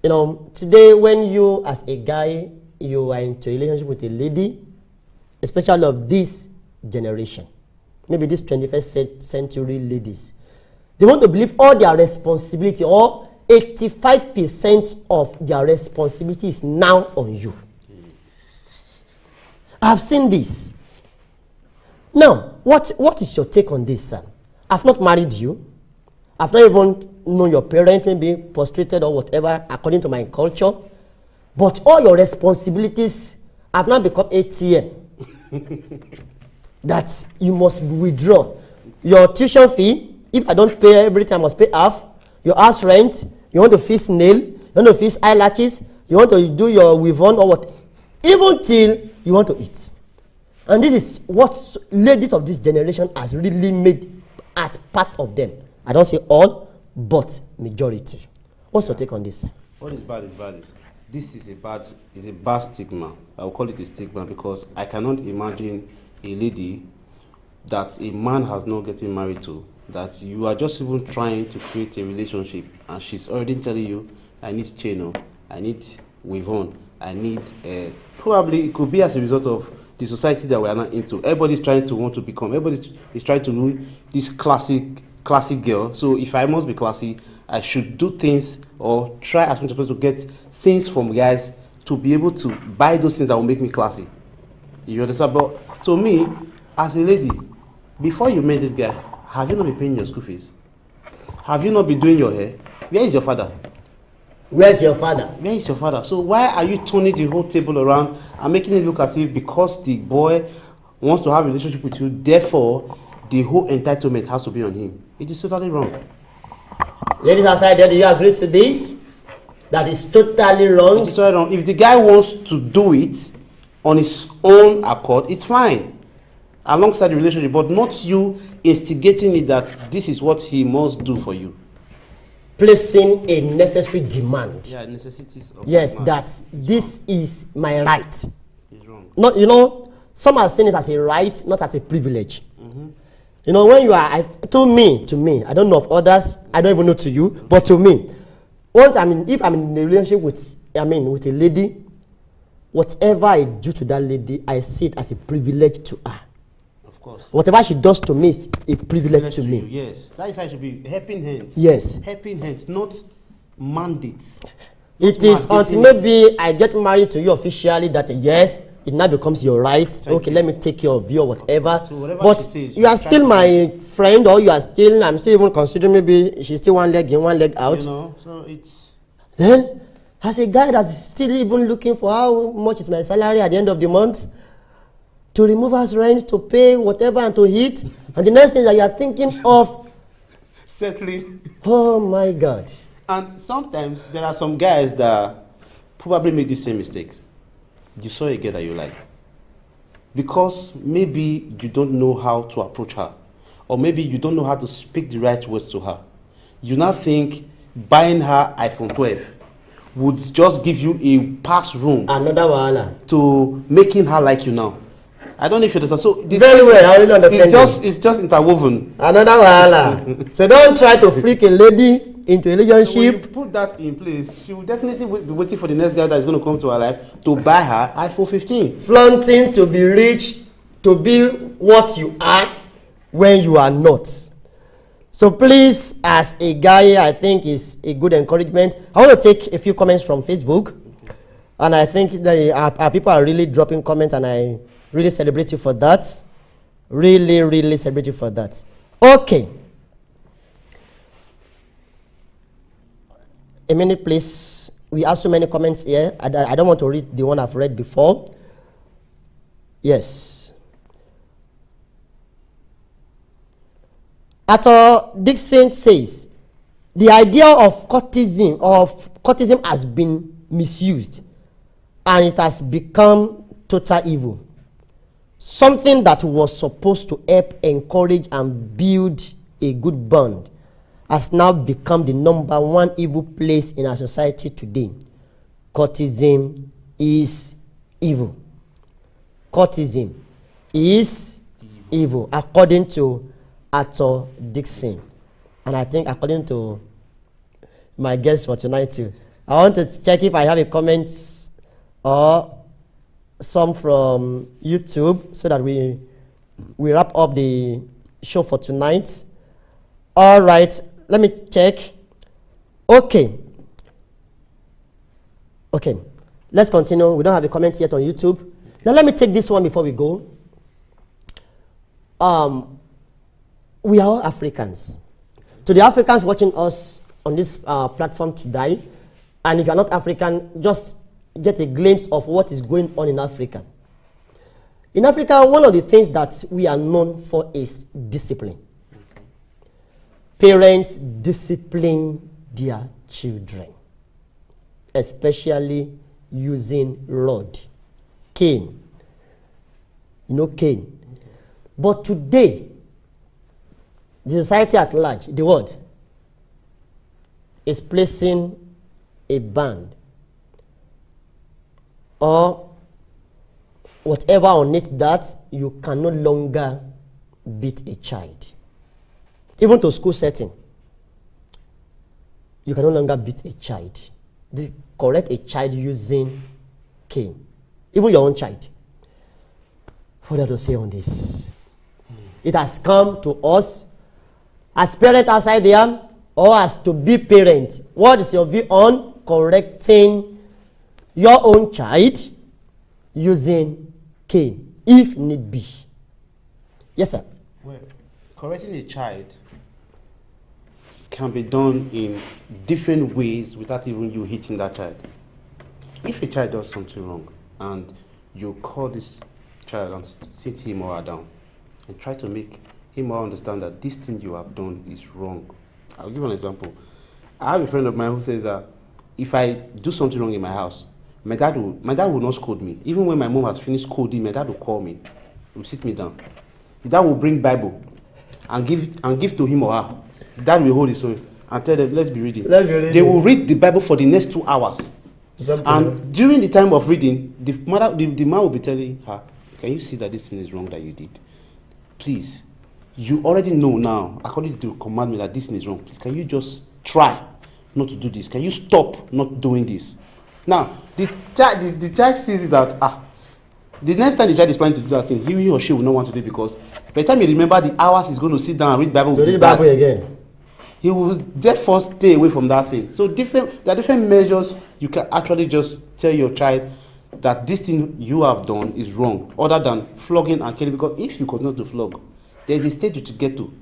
Okay. Today when you as a guy, you are into a relationship with a lady, especially of this generation, maybe this 21st century ladies, they want to believe all their responsibility, or 85% of their responsibility is now on you. I've seen this. Now, what is your take on this, sir? I've not married you. I've not even known your parents, maybe prostrated or whatever, according to my culture. But all your responsibilities have now become ATM. That you must withdraw. Your tuition fee, if I don't pay every time, I must pay half. Your house rent, you want to fix nail, you want to fix eyelashes, you want to do your weave-on or what, even till you want to eat. And this is what ladies of this generation has really made as part of them. I don't say all, but majority. What's your take on this? What is bad is bad. This is a bad stigma. I will call it a stigma because I cannot imagine a lady that a man has not getting married to, that you are just even trying to create a relationship and she's already telling you, I need channel, I need weave-on, I need probably it could be as a result of the society that we are not into. Everybody's trying to want to become, everybody is trying to do this classic girl. So if I must be classy, I should do things or try as much as possible to get things from guys to be able to buy those things that will make me classy. You understand? But to me, as a lady, before you met this guy, have you not been paying your school fees? Have you not been doing your hair? Where is your father? Where's your father? Where is your father? So why are you turning the whole table around and making it look as if because the boy wants to have a relationship with you, therefore the whole entitlement has to be on him? It is totally wrong. Ladies outside there, do you agree to this? That is totally wrong. It is totally wrong. If the guy wants to do it on his own accord, it's fine. Alongside the relationship, but not you instigating it that this is what he must do for you. Placing a necessary demand. Yeah, necessities of yes, demand. that this is my right. It's wrong. Not, some are seeing it as a right, not as a privilege. When you are, to me, I don't know of others, I don't even know to you, but to me, if I'm in a relationship with a lady, whatever I do to that lady, I see it as a privilege to her. course. Whatever she does to me is a privilege to me. Yes, that is how it should be. Helping hands. Yes. Helping hands, not mandates. It is until maybe I get married to you officially that yes, it now becomes your right. Okay, let me take care of you or whatever. So but says, you are still my friend, or I'm still even considering maybe she's still one leg in, one leg out. You know, so it's. Then, as a guy that's still even looking for how much is my salary at the end of the month, to remove house rent, to pay whatever and to eat, and the next thing that you are thinking of settling. Oh my God. And sometimes there are some guys that probably make the same mistakes. You saw a girl that you like, because maybe you don't know how to approach her, or maybe you don't know how to speak the right words to her. You now think buying her iPhone 12 would just give you a pass room, another wahala, to making her like you now. I don't know if you understand. So very well, I really understand. It's just interwoven. Another wahala. So don't try to freak a lady into a relationship. So when you put that in place, she will definitely be waiting for the next guy that is going to come to her life to buy her iPhone 15. Flaunting to be rich, to be what you are when you are not. So please, as a guy, I think is a good encouragement. I want to take a few comments from Facebook. Okay. And I think that our people are really dropping comments, and I really celebrate you for that. Really, really celebrate you for that. Okay. A minute, please. We have so many comments here. I don't want to read the one I've read before. Yes. Arthur Dixon says, the idea of courtism has been misused, and it has become total evil. Something that was supposed to help encourage and build a good bond has now become the #1 evil place in our society today. Courtism is evil. Courtism is evil, according to Arthur Dixon. And I think according to my guest for tonight too. I want to check if I have a comment or some from YouTube so that we wrap up the show for tonight. All right, let me check. Okay, let's continue. We don't have a comment yet on YouTube. Now let me take this one before we go. We are all Africans. To the Africans watching us on this platform today, and if you're not African, just get a glimpse of what is going on in Africa. In Africa, one of the things that we are known for is discipline. Parents discipline their children, especially using rod, cane. You know cane. But today, the society at large, the world, is placing a ban or whatever on it that you can no longer beat a child. Even to school setting, you can no longer beat a child. Correct a child using cane. Even your own child. What do I have to say on this? It has come to us as parents outside there, or as to be parent. What is your view on correcting your own child using cane, if need be? Yes, sir. Well, correcting a child can be done in different ways without even you hitting that child. If a child does something wrong and you call this child and sit him or her down and try to make him or understand that this thing you have done is wrong. I'll give an example. I have a friend of mine who says that if I do something wrong in my house, my dad will not scold me. Even when my mom has finished scolding, my dad will call me, he will sit me down. The dad will bring Bible and give to him or her. The dad will hold his own and tell them, let's be reading. They will read the Bible for the next 2 hours. And during the time of reading, the man will be telling her, can you see that this thing is wrong that you did? Please, you already know now, according to the commandment, that this thing is wrong. Please, can you just try not to do this? Can you stop not doing this? Now, the child sees that, The next time the child is planning to do that thing, he or she will not want to do it, because by the time you remember the hours he's going to sit down and read Bible with his dad, again. He will therefore stay away from that thing. So there are different measures you can actually just tell your child that this thing you have done is wrong, other than flogging and killing. Because if you continue to flog, there is a stage to get to.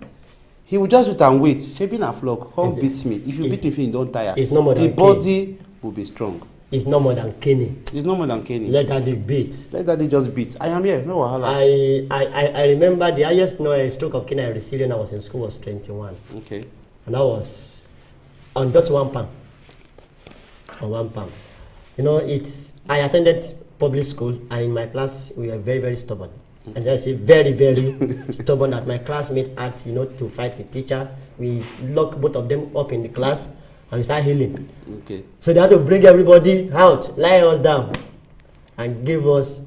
He will just wait and wait. Shaping and flog, come beats me. If you beat me, you don't tire. It's no more than the body will be strong. It's no more than caning. It's no more than caning. Let daddy beat. Let daddy just beat. I am here, no wahala. I remember the highest stroke of cane I received when I was in school was 21. Okay. And I was on just 1 pound. On 1 pound. You know, I attended public school, and in my class we were very, very stubborn. And I say very, very stubborn, that my classmate had, to fight with teacher. We locked both of them up in the class and we start healing. Okay. So they had to bring everybody out, lie us down, and give us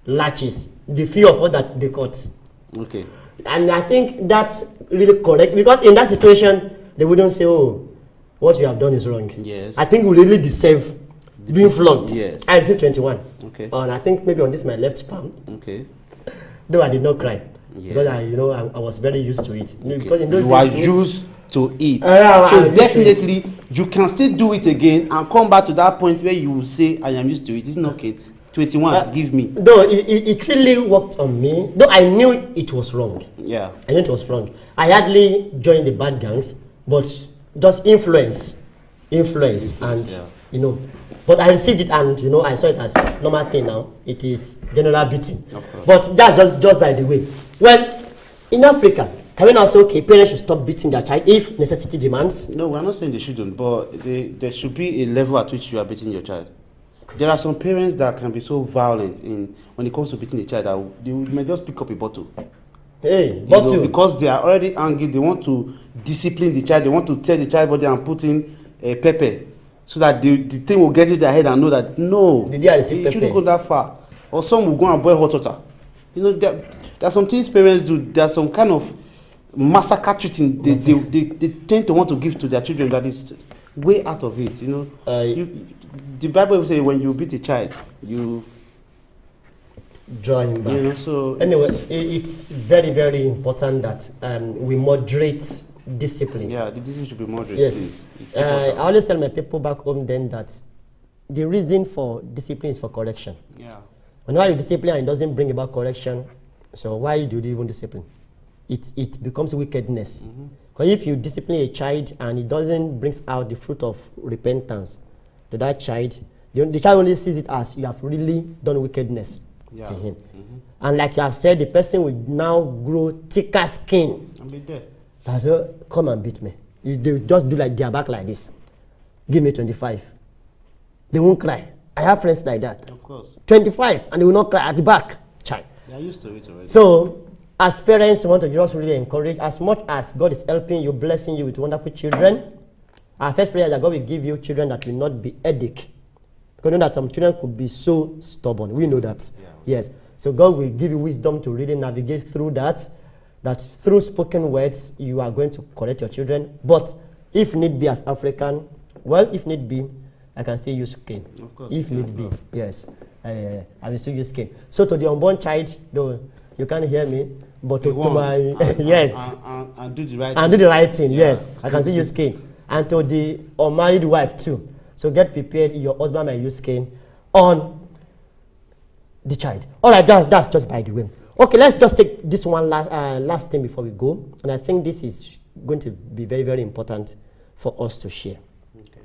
latches. The few of us that they caught. Okay. And I think that's really correct, because in that situation, they wouldn't say, oh, what you have done is wrong. Yes. I think we really deserve being flogged. Yes. I received 21. Okay. And I think maybe on this my left palm. Okay. Though I did not cry. Yes. Because I was very used to it. Okay. Because in those you are days, used to it. So definitely you can still do it again and come back to that point where you will say, I am used to it. It's not okay. 21, give me. Though it really worked on me. Though I knew it was wrong. Yeah. I knew it was wrong. I hardly joined the bad gangs, but just influence, and yeah. But I received it, and I saw it as normal thing now. It is general beating. But that's just by the way. Well, in Africa, can we now say, okay, parents should stop beating their child if necessity demands? No, we're not saying they shouldn't, but there should be a level at which you are beating your child. There are some parents that can be so violent when it comes to beating a child that they may just pick up a bottle. Hey, bottle. Because they are already angry, they want to discipline the child, they want to tear the child body and put in a pepper, so that the thing will get into their head and know that no, it shouldn't go that far. Or some will go and boil hot water. There are some things parents do. There are some kind of massacre treating they tend to want to give to their children that is way out of it. The Bible will say when you beat a child, you draw him back. So anyway, it's very, very important that we moderate discipline. Yeah, the discipline should be moderate. Yes. I always tell my people back home then that the reason for discipline is for correction. Yeah. Whenever you discipline and it doesn't bring about correction, so why do you even discipline? It becomes wickedness. Because if you discipline a child and it doesn't bring out the fruit of repentance to that child, the child only sees it as you have really done wickedness to him. And like you have said, the person will now grow thicker skin. And be there. Come and beat me. They just do like their back like this. Give me 25. They won't cry. I have friends like that. Of course. 25, and they will not cry at the back. Child. They are used to it already. So, as parents, we want to just really encourage, as much as God is helping you, blessing you with wonderful children, our first prayer is that God will give you children that will not be headache. Because we know that some children could be so stubborn. We know that. Yeah. Yes. So God will give you wisdom to really navigate through that through spoken words, you are going to correct your children. But if need be as African, if need be, I can still use cane. Of course. If need be, yes. I will still use cane. So to the unborn child, though, you can't hear me, but to my, yes. And do the right thing. And do the right thing, yes. I can still use cane. And to the unmarried wife too. So get prepared, your husband may use cane on the child. All right, that's just by the way. Okay, let's just take this one last thing before we go. And I think this is going to be very, very important for us to share. Okay.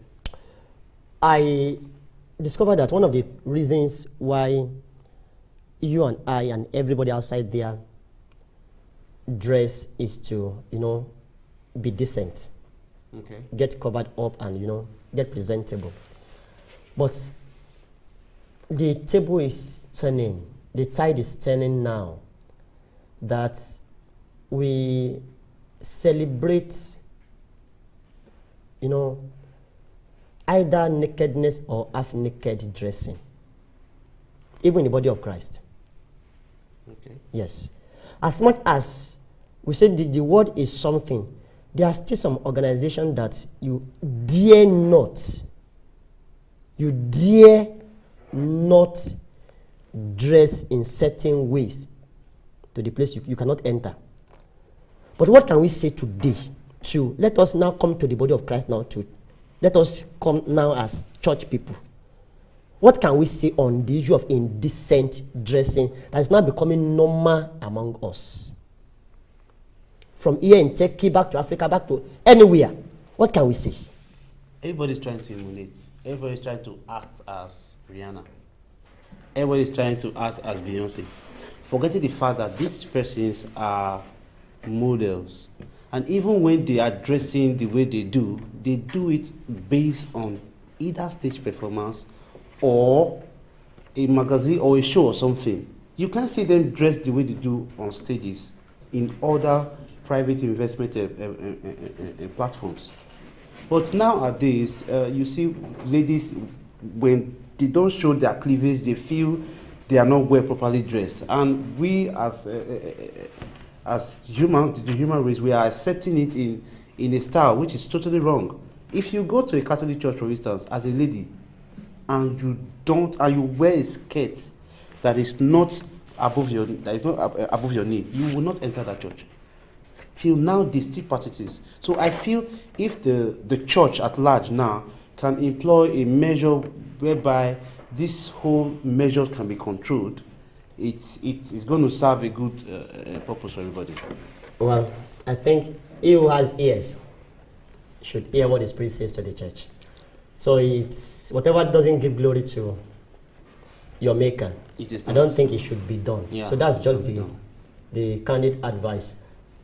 I discovered that one of the reasons why you and I and everybody outside there dress is to, be decent. Okay. Get covered up and, get presentable. But the table is turning. The tide is turning now that we celebrate, either nakedness or half-naked dressing, even in the body of Christ. Okay. Yes. As much as we say the word is something, there are still some organizations that you dare not dress in certain ways to the place you cannot enter. But what can we say today to let us now come to the body of Christ now to let us come now as church people? What can we say on the issue of indecent dressing that is now becoming normal among us? From here in Turkey, back to Africa, back to anywhere. What can we say? Everybody's trying to emulate. Everybody's trying to act as Rihanna. Everybody's trying to act as Beyonce. Forgetting the fact that these persons are models. And even when they are dressing the way they do it based on either stage performance or a magazine or a show or something. You can't see them dressed the way they do on stages in other private investment platforms. But nowadays, you see ladies, when they don't show their cleavage, they feel they are not well properly dressed. And we as the human race, we are accepting it in a style which is totally wrong. If you go to a Catholic church, for instance, as a lady, and you wear a skirt that is not above your knee, you will not enter that church. Till now, they still practice. So I feel if the church at large now can employ a measure whereby this whole measure can be controlled, it's going to serve a good purpose for everybody. Well, I think he who has ears should hear what the Spirit says to the church. So it's whatever doesn't give glory to your maker, I don't think it should be done. Yeah, so that's just the candid advice.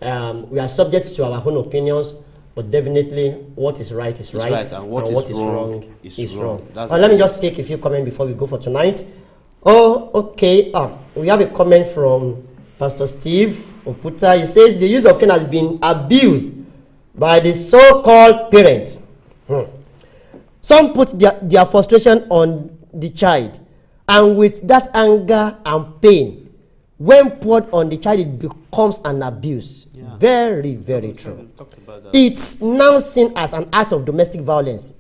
We are subject to our own opinions, but definitely what is right is right, and what is wrong is wrong. Let me just take a few comments before we go for tonight. Oh, okay. We have a comment from Pastor Steve Oputa. He says the use of cane has been abused by the so-called parents. Some put their frustration on the child, and with that anger and pain, when poured on the child, it becomes an abuse. Yeah. Very, very true. It's now seen as an act of domestic violence.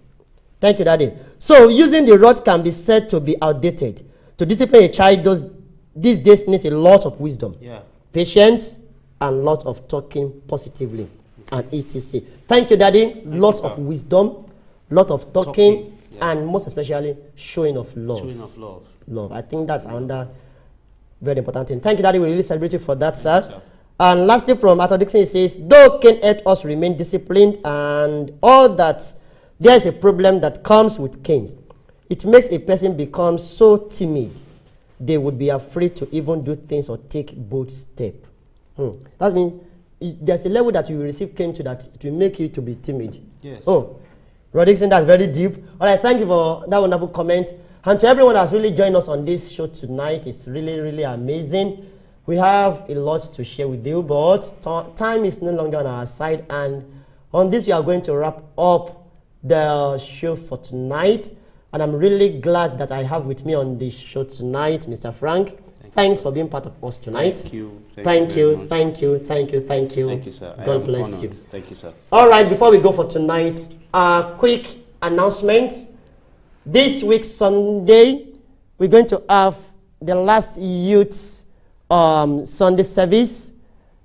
Thank you, Daddy. So using the rod can be said to be outdated. To discipline a child these days needs a lot of wisdom, patience, and lot of talking positively, and etc. Thank you, Daddy. Lots of wisdom, lot of talking, and most especially showing of love. Love. I think that's another very important thing. Thank you, Daddy. We really celebrate you for that, sir. And lastly, from Arthur Dixon, he says, though can help us remain disciplined and all that, there is a problem that comes with canes. It makes a person become so timid, they would be afraid to even do things or take bold steps. That means there's a level that you will receive cane to that it will make you to be timid. Yes. Oh, Rodixon, that's very deep. All right, thank you for that wonderful comment. And to everyone that's really joined us on this show tonight, it's really, really amazing. We have a lot to share with you, but time is no longer on our side. And on this, we are going to wrap up the show for tonight. And I'm really glad that I have with me on this show tonight, Mr. Frank. Thanks for being part of us tonight. Thank you. Thank you, sir. God bless you. Thank you, sir. All right, before we go for tonight, a quick announcement. This week, Sunday, we're going to have the last youth Sunday service.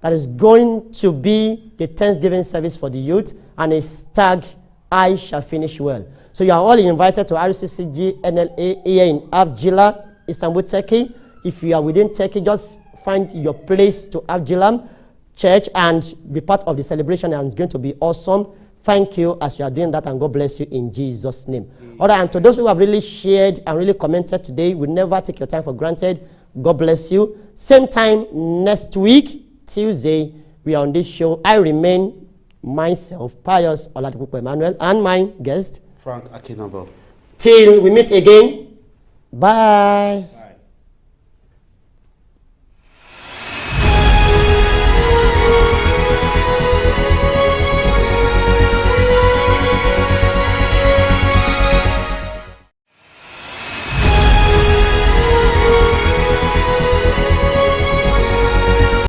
That is going to be the Thanksgiving service for the youth, and it's tagged, I shall finish well. So you are all invited to RCCG NLA here in Avcılar, Istanbul, Turkey. If you are within Turkey, just find your place to Avcılar Church and be part of the celebration, and it's going to be awesome. Thank you as you are doing that, and God bless you in Jesus' name. All right, and to those who have really shared and really commented today, we never take your time for granted. God bless you. Same time next week, Tuesday, we are on this show. I remain myself, Pius Oladipupo Emmanuel, and my guest, Frank Akinabo. Till we meet again. Bye.